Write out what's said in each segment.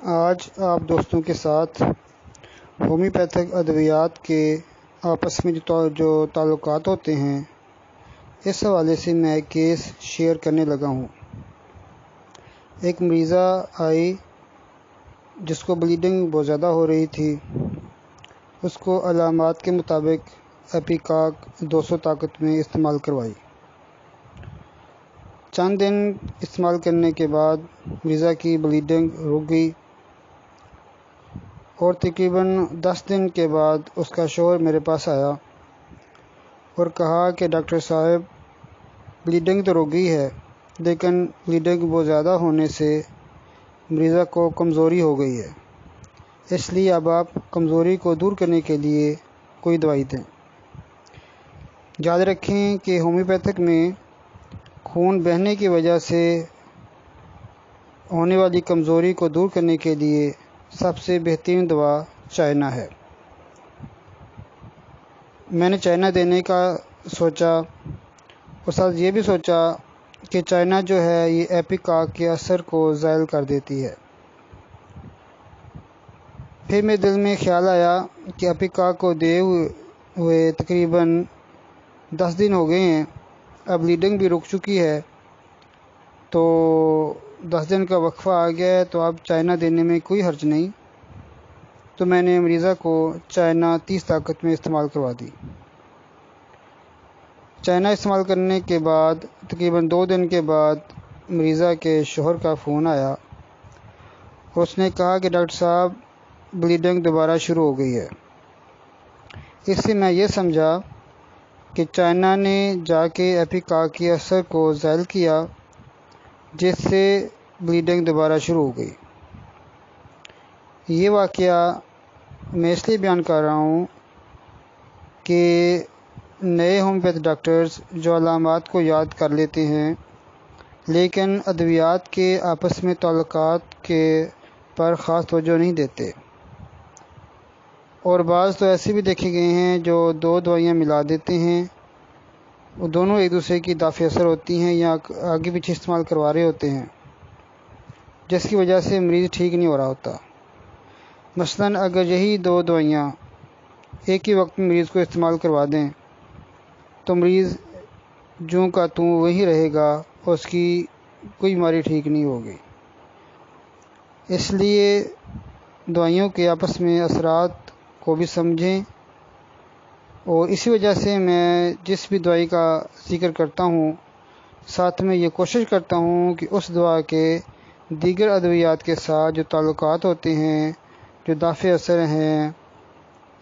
آج آپ دوستوں کے ساتھ ہومیوپیتھک ادویات کے آپس میں جو تعلقات ہوتے ہیں اس حوالے سے میں ایک کیس شیئر کرنے لگا ہوں۔ ایک مریضہ آئی جس کو بلیڈنگ بہت زیادہ ہو رہی تھی۔ اس کو علامات کے مطابق ایپیکاک 200 طاقت میں استعمال کروائی۔ چند دن استعمال کرنے کے بعد مریضہ کی بلیڈنگ رک گئی اور تقریباً 10 دن کے بعد اس کا شوہر میرے پاس آیا اور کہا کہ ڈاکٹر صاحب بلیڈنگ تو رک گئی ہے لیکن بلیڈنگ بہت زیادہ ہونے سے مریضہ کو کمزوری ہو گئی ہے، اس لیے اب آپ کمزوری کو دور کرنے کے لیے کوئی دوائی دیں۔ یاد رکھیں کہ ہومیوپیتھک میں خون بہنے کی وجہ سے ہونے والی کمزوری کو دور کرنے کے لیے سب سے بہترین دوا چائنا ہے۔ میں نے چائنا دینے کا سوچا اور ساتھ یہ بھی سوچا کہ چائنا جو ہے یہ ایپیکاک کے اثر کو زائل کر دیتی ہے۔ پھر میرے دل میں خیال آیا کہ ایپیکاک کو دے ہوئے تقریباً 10 دن ہو گئے ہیں، اب بلیڈنگ بھی رک چکی ہے، تو 10 دن کا وقفہ آ گیا ہے تو اب چائنا دینے میں کوئی حرج نہیں۔ تو میں نے مریضہ کو چائنا 30 طاقت میں استعمال کروا دی۔ چائنا استعمال کرنے کے بعد تقریباً 2 دن کے بعد مریضہ کے شوہر کا فون آیا اور اس نے کہا کہ ڈاکٹر صاحب بلیڈنگ دوبارہ شروع ہو گئی ہے۔ اس سے میں یہ سمجھا کہ چائنا نے جا کے ایپیکاک کے اثر کو زائل کیا جس سے بلیڈنگ دوبارہ شروع ہو گئی۔ یہ واقعہ میں اس لیے بیان کر رہا ہوں کہ نئے ہومیوپیتھ ڈاکٹرز جو علامات کو یاد کر لیتے ہیں لیکن ادویات کے آپس میں تعلقات کے پر خاص توجہ نہیں دیتے، اور بعض تو ایسے بھی دیکھے گئے ہیں جو 2 دوائیاں ملا دیتے ہیں، وہ دونوں ایک دوسرے کی دافع اثر ہوتی ہیں یا آگے پیچھے استعمال کروا رہے ہوتے ہیں جس کی وجہ سے مریض ٹھیک نہیں ہو رہا ہوتا۔ مثلاً اگر یہی 2 دوائیاں ایک ہی وقت میں مریض کو استعمال کروا دیں تو مریض جوں کا توں وہی رہے گا اور اس کی کوئی بیماری ٹھیک نہیں ہوگی۔ اس لیے دوائیوں کے آپس میں اثرات کو بھی سمجھیں، اور اسی وجہ سے میں جس بھی دوائی کا ذکر کرتا ہوں ساتھ میں یہ کوشش کرتا ہوں کہ اس دوا کے دیگر ادویات کے ساتھ جو تعلقات ہوتے ہیں، جو دافع اثر ہیں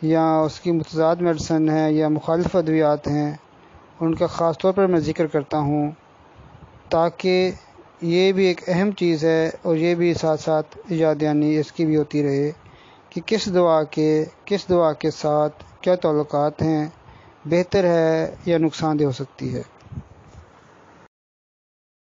یا اس کی متضاد میڈیسن ہے یا مخالف ادویات ہیں، ان کا خاص طور پر میں ذکر کرتا ہوں تاکہ یہ بھی ایک اہم چیز ہے اور یہ بھی ساتھ ساتھ یاد دہانی اس کی بھی ہوتی رہے کہ کس دوا کے ساتھ کیا تعلقات ہیں، بہتر ہے یا نقصان دہ ہو سکتی ہے۔